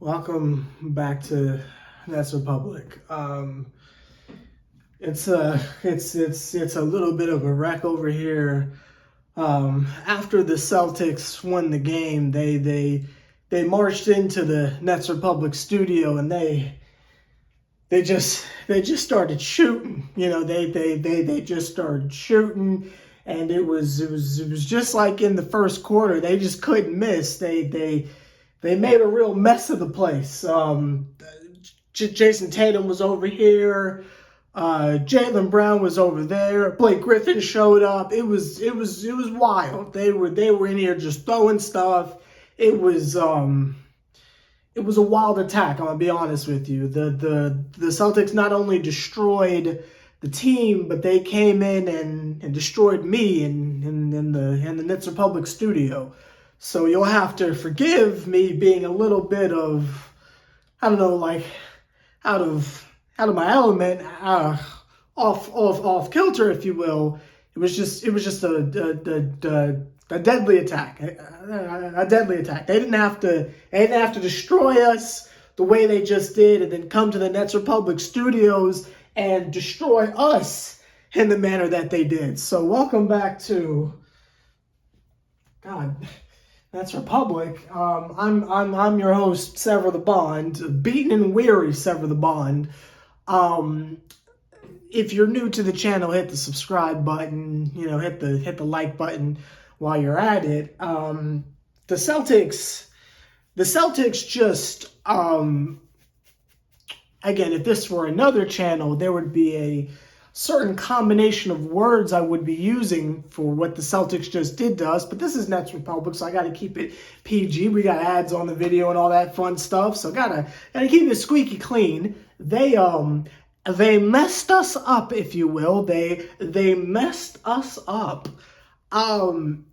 Welcome back to Nets Republic. It's a little bit of a wreck over here. After the Celtics won the game, they marched into the Nets Republic studio and they just started shooting. You know, they just started shooting, and it was just like in the first quarter. They just couldn't miss. They made a real mess of the place. Jason Tatum was over here. Jaylen Brown was over there. Blake Griffin showed up. It was wild. They were in here just throwing stuff. It was a wild attack. I'm gonna be honest with you. The Celtics not only destroyed the team, but they came in and destroyed me in the Nets Republic studio. So you'll have to forgive me being a little bit of, I don't know, like out of my element, off kilter, if you will. It was just a deadly attack, a deadly attack. They didn't have to destroy us the way they just did, and then come to the Nets Republic studios and destroy us in the manner that they did. So welcome back to Nets Republic. I'm your host, Sever the Bond, beaten and weary Sever the Bond. If you're new to the channel, hit the subscribe button. You know, hit the like button while you're at it. The Celtics just again, if this were another channel, there would be a certain combination of words I would be using for what the Celtics just did to us. But this is Nets Republic, so I got to keep it PG. We got ads on the video and all that fun stuff, so gotta keep it squeaky clean. They messed us up, if you will. They messed us up. From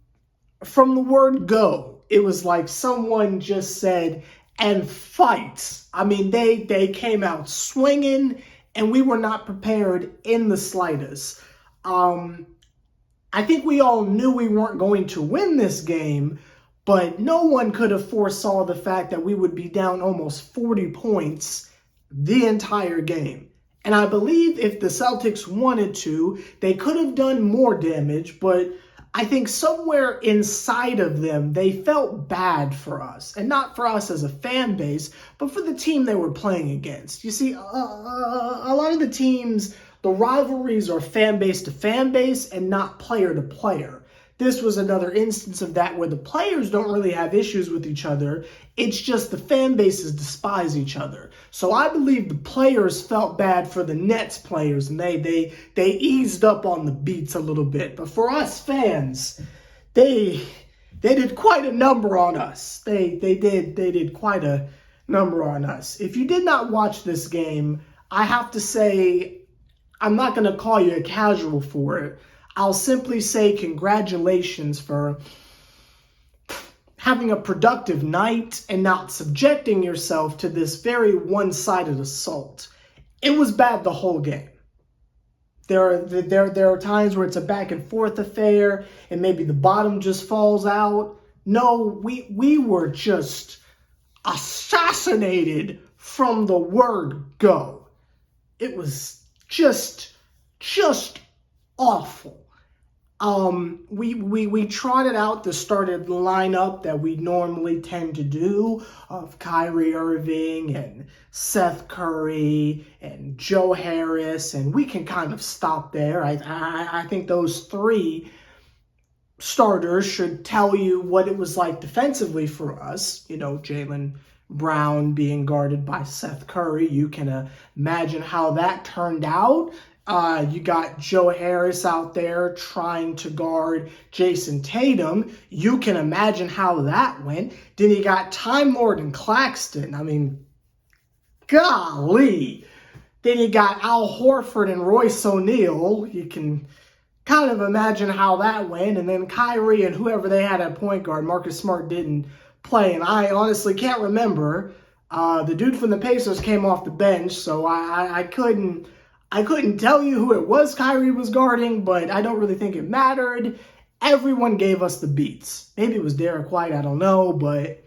the word go, it was like someone just said, "and fight." I mean, they came out swinging, and we were not prepared in the slightest. I think we all knew we weren't going to win this game, but no one could have foresaw the fact that we would be down almost 40 points the entire game. And I believe if the Celtics wanted to, they could have done more damage, but I think somewhere inside of them, they felt bad for us. And not for us as a fan base, but for the team they were playing against. You see, a lot of the teams, the rivalries are fan base to fan base and not player to player. This was another instance of that, where the players don't really have issues with each other. It's just the fan bases despise each other. So I believe the players felt bad for the Nets players, and they eased up on the beats a little bit. But for us fans, they did quite a number on us. They did quite a number on us. If you did not watch this game, I have to say, I'm not going to call you a casual for it. I'll simply say congratulations for having a productive night and not subjecting yourself to this very one-sided assault. It was bad the whole game. There are times where it's a back and forth affair and maybe the bottom just falls out. No, we were just assassinated from the word go. It was just awful. We trotted out the started lineup that we normally tend to do of Kyrie Irving and Seth Curry and Joe Harris, and we can kind of stop there. I think those three starters should tell you what it was like defensively for us. You know, Jaylen Brown being guarded by Seth Curry. You can imagine how that turned out. You got Joe Harris out there trying to guard Jason Tatum. You can imagine how that went. Then you got Time Lord and Claxton. I mean, golly. Then you got Al Horford and Royce O'Neal. You can kind of imagine how that went. And then Kyrie and whoever they had at point guard. Marcus Smart didn't play, and I honestly can't remember. The dude from the Pacers came off the bench, so I couldn't tell you who it was Kyrie was guarding, but I don't really think it mattered. everyone gave us the beats. Maybe it was Derek White, I don't know, but it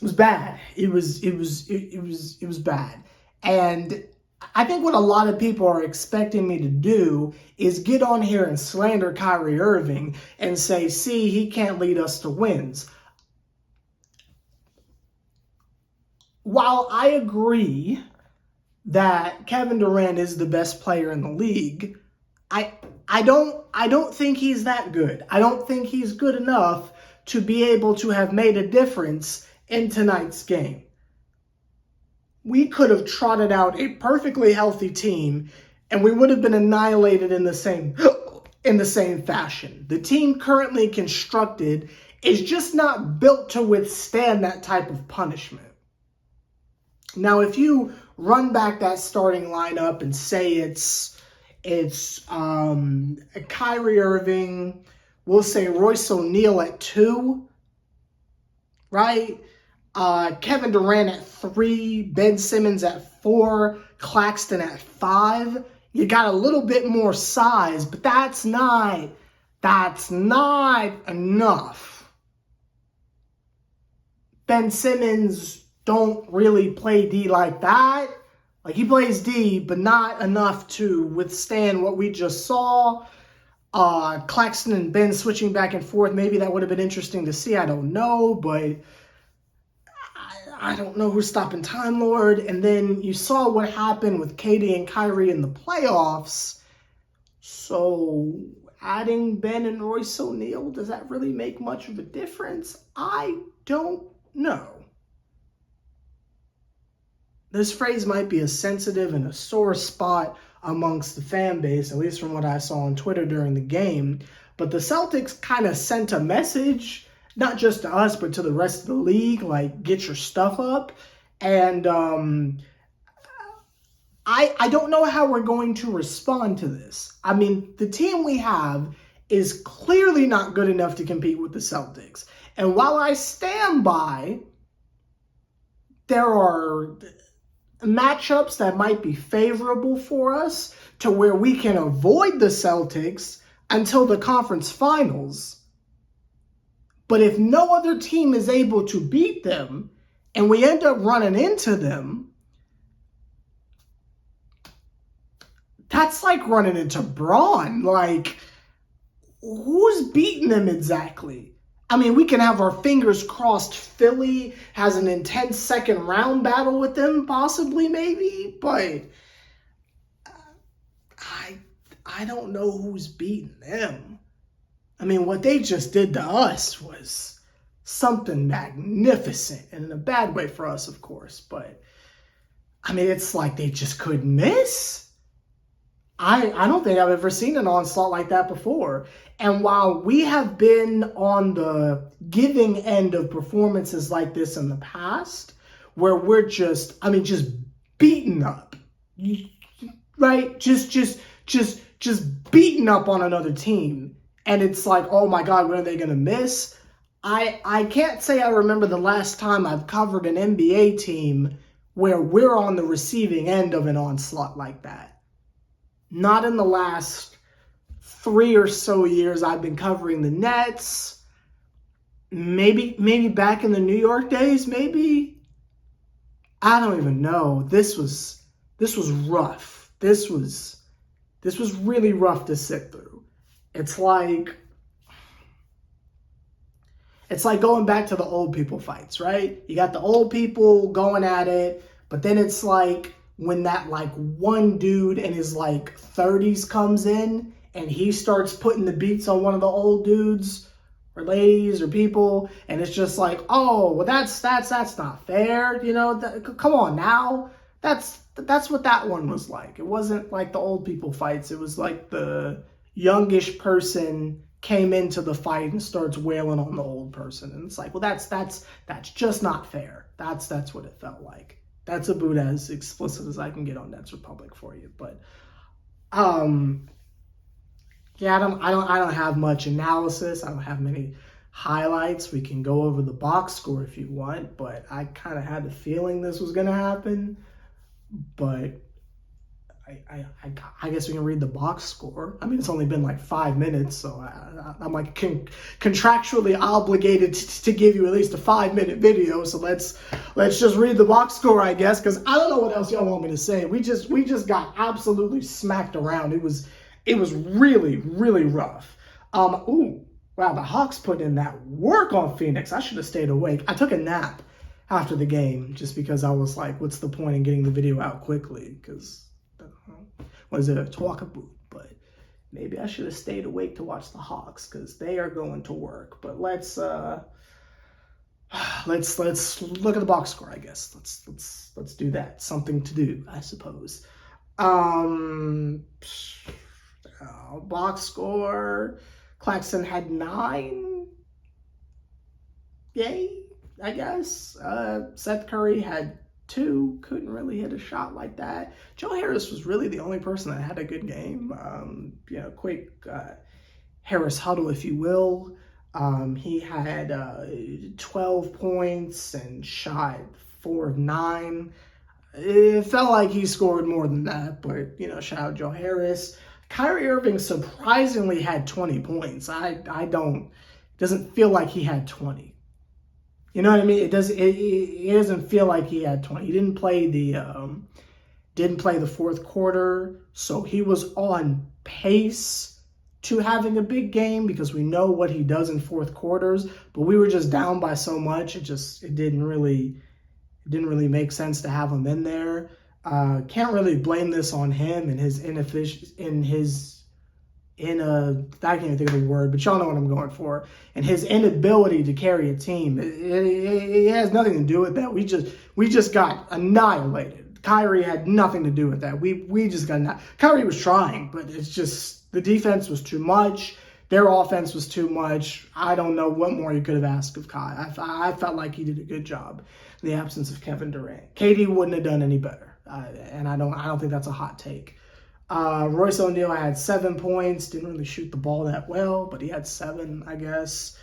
was bad. It was bad. And I think what a lot of people are expecting me to do is get on here and slander Kyrie Irving and say, see, he can't lead us to wins. While I agree that Kevin Durant is the best player in the league, I don't think he's that good. I don't think he's good enough to be able to have made a difference in tonight's game. We could have trotted out a perfectly healthy team and we would have been annihilated in the same fashion. The team currently constructed is just not built to withstand that type of punishment. Now, if you run back that starting lineup and say it's Kyrie Irving, we'll say Royce O'Neal at 2, right? Kevin Durant at 3, Ben Simmons at 4, Claxton at 5. You got a little bit more size, but that's not enough. Ben Simmons don't really play D like that. Like, he plays D, but not enough to withstand what we just saw. Claxton and Ben switching back and forth, maybe that would have been interesting to see. I don't know, but I don't know who's stopping Time Lord. And then you saw what happened with KD and Kyrie in the playoffs. So adding Ben and Royce O'Neal, does that really make much of a difference? I don't know. This phrase might be a sensitive and a sore spot amongst the fan base, at least from what I saw on Twitter during the game. But the Celtics kind of sent a message, not just to us, but to the rest of the league, like, get your stuff up. And I don't know how we're going to respond to this. I mean, the team we have is clearly not good enough to compete with the Celtics. And while I stand by, there are matchups that might be favorable for us to where we can avoid the Celtics until the conference finals. But if no other team is able to beat them and we end up running into them, that's like running into Braun. Like, who's beating them exactly? I mean, we can have our fingers crossed Philly has an intense second round battle with them, possibly, maybe, but I don't know who's beating them. I mean, what they just did to us was something magnificent, and in a bad way for us, of course, but I mean, it's like they just couldn't miss. I don't think I've ever seen an onslaught like that before. And while we have been on the giving end of performances like this in the past, where we're just beaten up, right? Just beaten up on another team. And it's like, oh my God, when are they going to miss? I can't say I remember the last time I've covered an NBA team where we're on the receiving end of an onslaught like that. Not in the last 3 or so years I've been covering the Nets. Maybe back in the New York days, maybe. I don't even know. This was rough. This was really rough to sit through. It's like going back to the old people fights, right? You got the old people going at it, but then it's like when that like one dude in his like 30s comes in and he starts putting the beats on one of the old dudes or ladies or people, and it's just like, oh, well that's not fair, you know? Come on now. That's what that one was like. It wasn't like the old people fights. It was like the youngish person came into the fight and starts wailing on the old person, and it's like, well, that's just not fair. That's what it felt like. That's about as explicit as I can get on Nets Republic for you. But yeah, I don't have much analysis. I don't have many highlights. We can go over the box score if you want, but I kind of had the feeling this was going to happen. But I guess we can read the box score. I mean, it's only been like 5 minutes, so I'm like contractually obligated to give you at least a 5-minute video. So let's just read the box score, I guess, because I don't know what else y'all want me to say. We just got absolutely smacked around. It was really, really rough. Ooh, wow, the Hawks put in that work on Phoenix. I should have stayed awake. I took a nap after the game just because I was like, what's the point in getting the video out quickly? Because what is it, a talkaboo? But maybe I should have stayed awake to watch the Hawks because they are going to work. But let's look at the box score, I guess. Let's do that. Something to do, I suppose. Box score. Claxton had 9. Yay, I guess. Seth Curry had 2, couldn't really hit a shot like that. Joe Harris was really the only person that had a good game. Quick Harris huddle, if you will. He had 12 points and shot 4 of 9. It felt like he scored more than that, but, shout out Joe Harris. Kyrie Irving surprisingly had 20 points. It doesn't feel like he had 20. You know what I mean? It doesn't feel like he had 20. He didn't play the fourth quarter, so he was on pace to having a big game because we know what he does in fourth quarters. But we were just down by so much, it didn't really make sense to have him in there. Can't really blame this on him and his I can't even think of the word, but y'all know what I'm going for. And his inability to carry a team, it has nothing to do with that. We just got annihilated. Kyrie had nothing to do with that. We just got annihilated. Kyrie was trying, but it's just the defense was too much. Their offense was too much. I don't know what more you could have asked of Kai. I felt like he did a good job in the absence of Kevin Durant. KD wouldn't have done any better, and I don't think that's a hot take. Royce O'Neal had 7 points. Didn't really shoot the ball that well, but he had 7, I guess.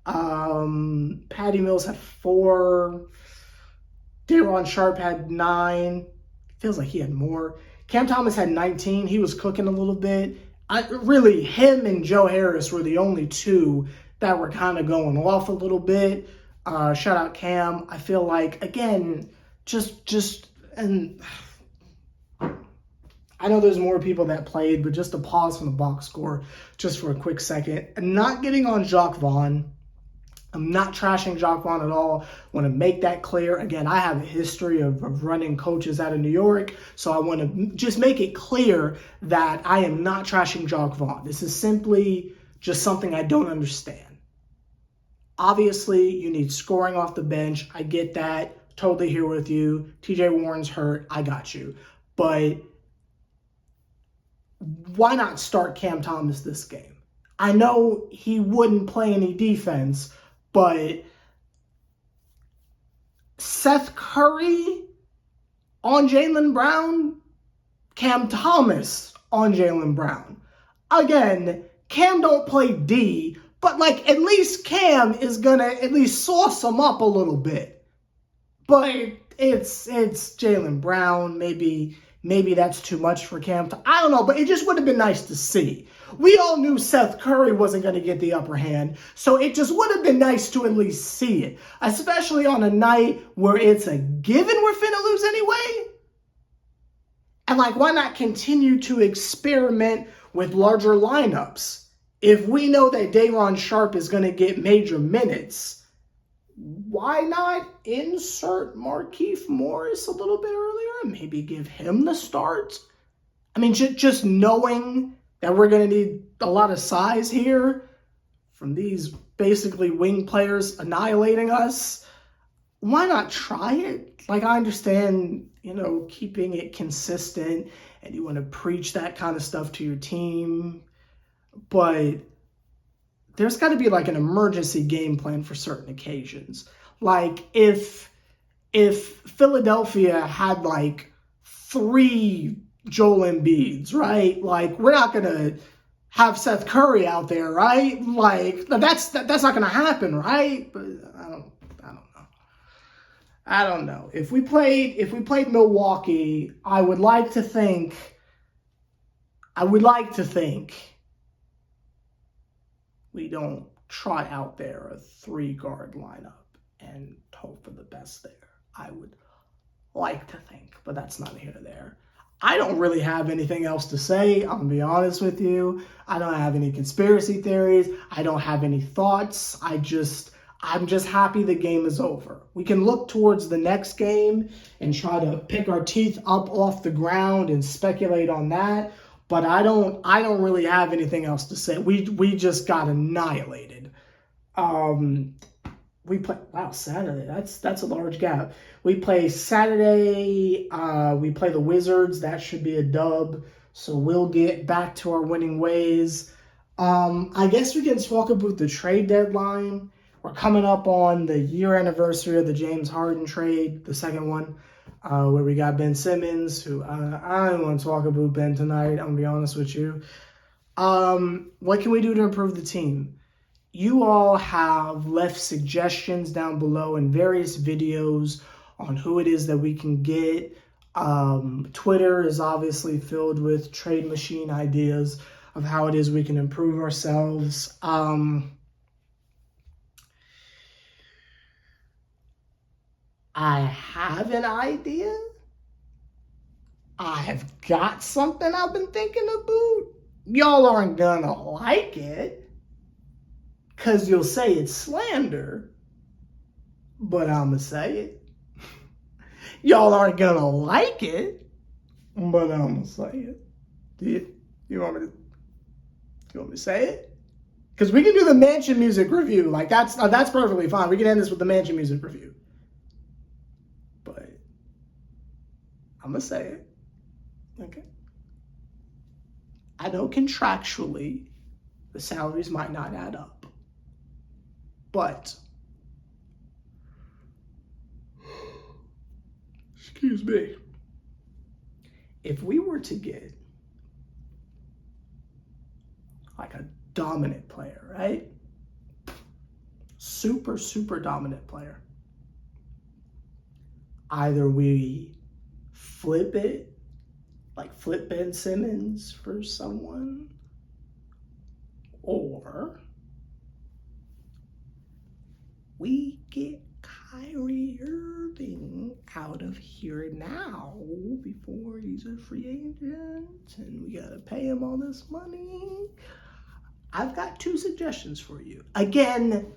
Patty Mills had 4. Day'Ron Sharpe had 9. Feels like he had more. Cam Thomas had 19. He was cooking a little bit. Really, him and Joe Harris were the only 2 that were kind of going off a little bit. Shout out Cam. I feel like, again, and I know there's more people that played, but just to pause from the box score just for a quick second. I'm not getting on Jacques Vaughn. I'm not trashing Jacques Vaughn at all. I want to make that clear. Again, I have a history of running coaches out of New York, so I want to just make it clear that I am not trashing Jacques Vaughn. This is simply just something I don't understand. Obviously, you need scoring off the bench. I get that. Totally here with you. TJ Warren's hurt. I got you. But why not start Cam Thomas this game? I know he wouldn't play any defense, but Seth Curry on Jaylen Brown, Cam Thomas on Jaylen Brown. Again, Cam don't play D, but at least Cam is gonna at least sauce him up a little bit. But it's Jaylen Brown. Maybe that's too much for Cam. I don't know, but it just would have been nice to see. We all knew Seth Curry wasn't going to get the upper hand, so it just would have been nice to at least see it, especially on a night where it's a given we're finna lose anyway. And why not continue to experiment with larger lineups? If we know that Day'Ron Sharpe is going to get major minutes, why not insert Markieff Morris a little bit earlier? Maybe give him the start. I mean, just knowing that we're going to need a lot of size here from these basically wing players annihilating us. Why not try it? I understand, keeping it consistent and you want to preach that kind of stuff to your team, but there's got to be an emergency game plan for certain occasions. If Philadelphia had 3 Joel Embiids, right? We're not gonna have Seth Curry out there, right? That's not gonna happen, right? But I don't know. If we played Milwaukee, I would like to think I would like to think we don't try out there a 3-guard lineup and hope for the best there. I would like to think, but that's not here or there. I don't really have anything else to say. I'm going to be honest with you. I don't have any conspiracy theories. I don't have any thoughts. I'm just happy the game is over. We can look towards the next game and try to pick our teeth up off the ground and speculate on that. But I don't really have anything else to say. We just got annihilated. We play Saturday. That's a large gap. We play Saturday. We play the Wizards. That should be a dub. So we'll get back to our winning ways. I guess we can talk about the trade deadline. We're coming up on the year anniversary of the James Harden trade, the second one, where we got Ben Simmons, who I don't want to talk about Ben tonight. I'm going to be honest with you. What can we do to improve the team? You all have left suggestions down below in various videos on who it is that we can get. Twitter is obviously filled with trade machine ideas of how it is we can improve ourselves. I have an idea. I have got something I've been thinking about. Y'all aren't gonna like it, because you'll say it's slander, but I'm going to say it. Y'all aren't going to like it, but I'm going to say it. Do you want me to say it? Because we can do the Mansion music review. Like, that's perfectly fine. We can end this with the Mansion music review. But I'm going to say it. Okay. I know contractually the salaries might not add up. But, excuse me, if we were to get like a dominant player, right? Super, super dominant player. Either we flip it, like flip Ben Simmons for someone, or we get Kyrie Irving out of here now before he's a free agent and we gotta pay him all this money. I've got 2 suggestions for you. Again,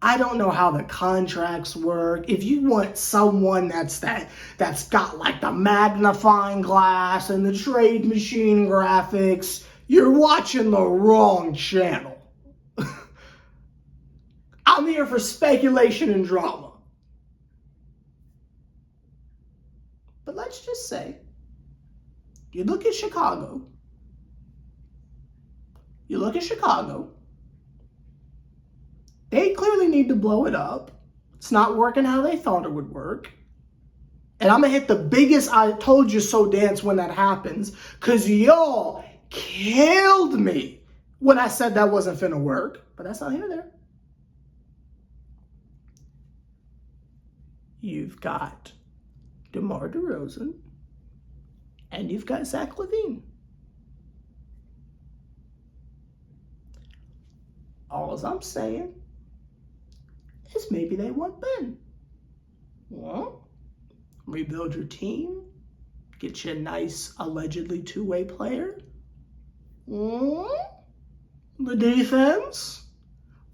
I don't know how the contracts work. If you want someone that's got like the magnifying glass and the trade machine graphics, you're watching the wrong channel. I'm here for speculation and drama. But let's just say, you look at Chicago. They clearly need to blow it up. It's not working how they thought it would work. And I'm going to hit the biggest I told you so dance when that happens, because y'all killed me when I said that wasn't finna work. But that's not here or there. You've got DeMar DeRozan, and you've got Zach LaVine. All I'm saying is maybe they want Ben. Well, rebuild your team, get you a nice, allegedly 2-way player. The defense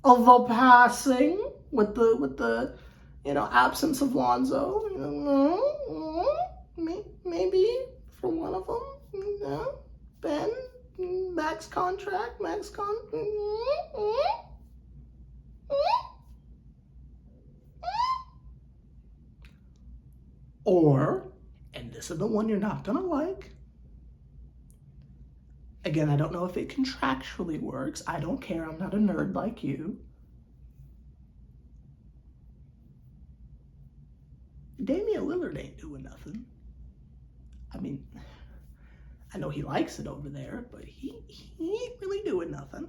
of the passing with the absence of Lonzo. Maybe for one of them, Ben, max contract. Or, and this is the one you're not gonna like. Again, I don't know if it contractually works. I don't care. I'm not a nerd like you. Damian Lillard ain't doing nothing. I mean, I know he likes it over there, but he ain't really doing nothing.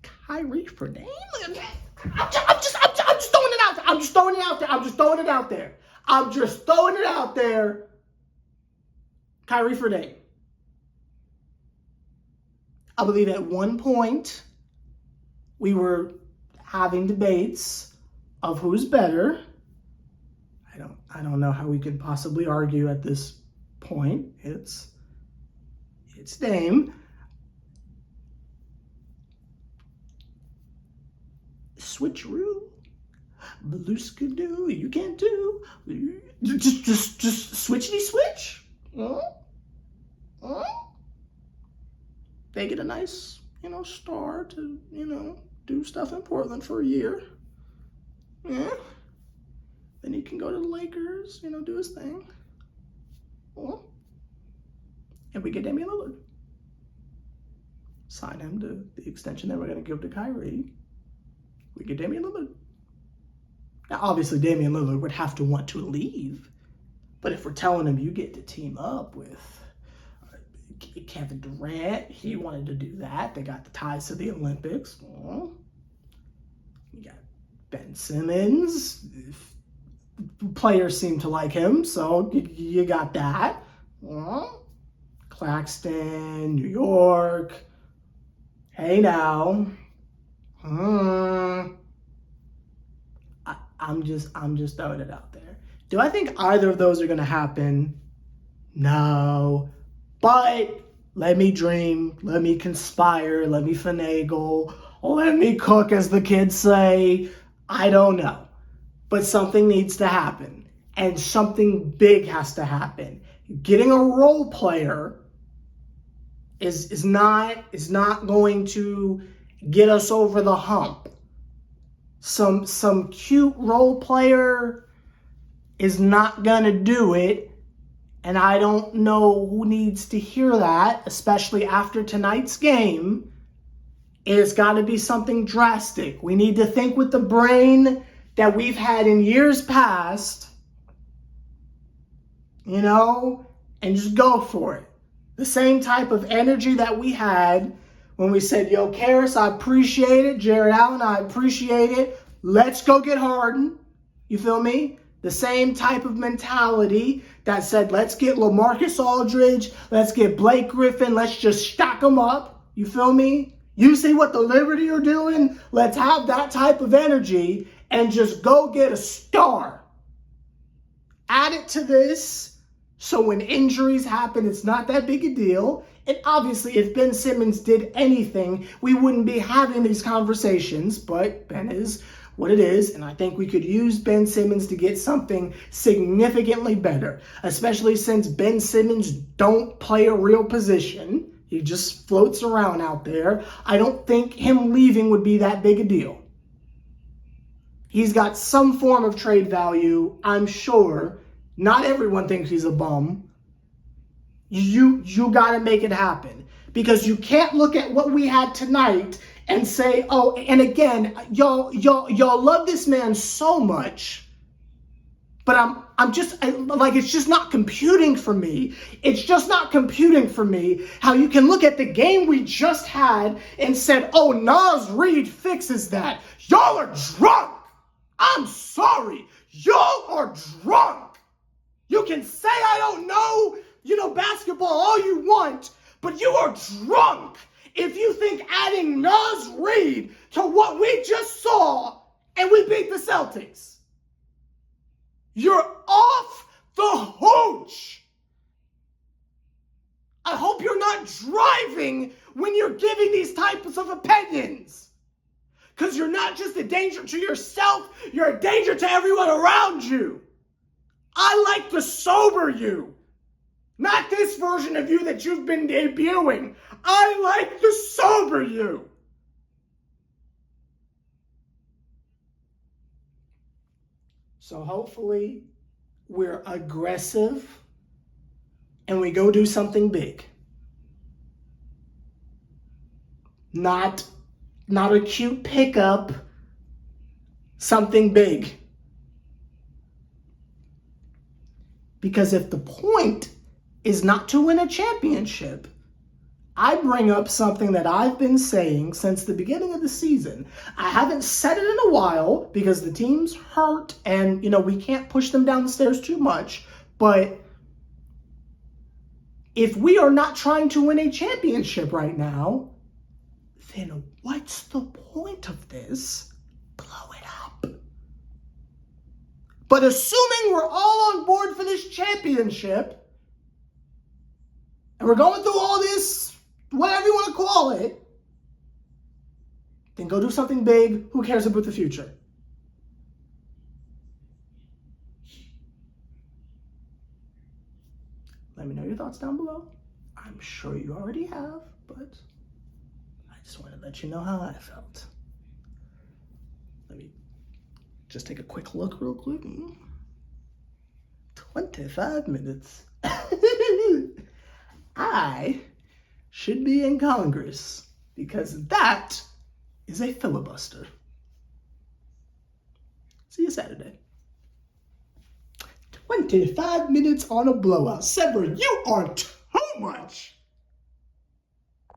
Kyrie for Damian. I'm just I'm just throwing it out there. I'm just throwing it out there. I'm just throwing it out there. Kyrie for Dame. I believe at one point we were having debates of who's better. I don't know how we could possibly argue at this point. It's Dame. Switcheroo. Beluskadoo. You can't do. Just switchity switch. They get a nice, star to, do stuff in Portland for a year. Yeah. Then he can go to the Lakers, do his thing. And we get Damian Lillard. Sign him to the extension that we're going to give to Kyrie. We get Damian Lillard. Now, obviously, Damian Lillard would have to want to leave. But if we're telling him you get to team up with Kevin Durant, he wanted to do that. They got the ties to the Olympics. You got Ben Simmons. Players seem to like him, so you got that. Claxton, New York. Hey now. I'm just throwing it out there. Do I think either of those are going to happen? No. But let me dream. Let me conspire. Let me finagle. Let me cook, as the kids say. I don't know. But something needs to happen. And something big has to happen. Getting a role player is not going to get us over the hump. Some cute role player is not going to do it. And I don't know who needs to hear that, especially after tonight's game. It's got to be something drastic. We need to think with the brain that we've had in years past, and just go for it. The same type of energy that we had when we said, yo, Karis, I appreciate it. Jared Allen, I appreciate it. Let's go get Harden. You feel me? The same type of mentality that said, let's get LaMarcus Aldridge. Let's get Blake Griffin. Let's just stack them up. You feel me? You see what the Liberty are doing? Let's have that type of energy and just go get a star. Add it to this so when injuries happen, it's not that big a deal. And obviously, if Ben Simmons did anything, we wouldn't be having these conversations. But Ben is what it is, and I think we could use Ben Simmons to get something significantly better, especially since Ben Simmons don't play a real position. He just floats around out there. I don't think him leaving would be that big a deal. He's got some form of trade value, I'm sure. Not everyone thinks he's a bum. You got to make it happen, because you can't look at what we had tonight and say, oh, and again, y'all love this man so much, but I'm just like, it's just not computing for me. It's just not computing for me how you can look at the game we just had and said, oh, Naz Reid fixes that. Y'all are drunk. I'm sorry. Y'all are drunk. You can say I don't know, basketball all you want, but you are drunk if you think adding Naz Reid to what we just saw and we beat the Celtics. You're off the hooch. I hope you're not driving when you're giving these types of opinions. Because you're not just a danger to yourself, you're a danger to everyone around you. I like to sober you. Not this version of you that you've been debuting. I like to sober you. So hopefully we're aggressive and we go do something big. Not a cute pickup, something big. Because if the point is not to win a championship, I bring up something that I've been saying since the beginning of the season. I haven't said it in a while because the team's hurt and, we can't push them down the stairs too much. But if we are not trying to win a championship right now, then what's the point of this? Blow it up. But assuming we're all on board for this championship, and we're going through all this, whatever you want to call it, then go do something big. Who cares about the future? Let me know your thoughts down below. I'm sure you already have, but I just wanted to let you know how I felt. Let me just take a quick look real quick. 25 minutes. I should be in Congress because that is a filibuster. See you Saturday. 25 minutes on a blowout. Sever, you are too much.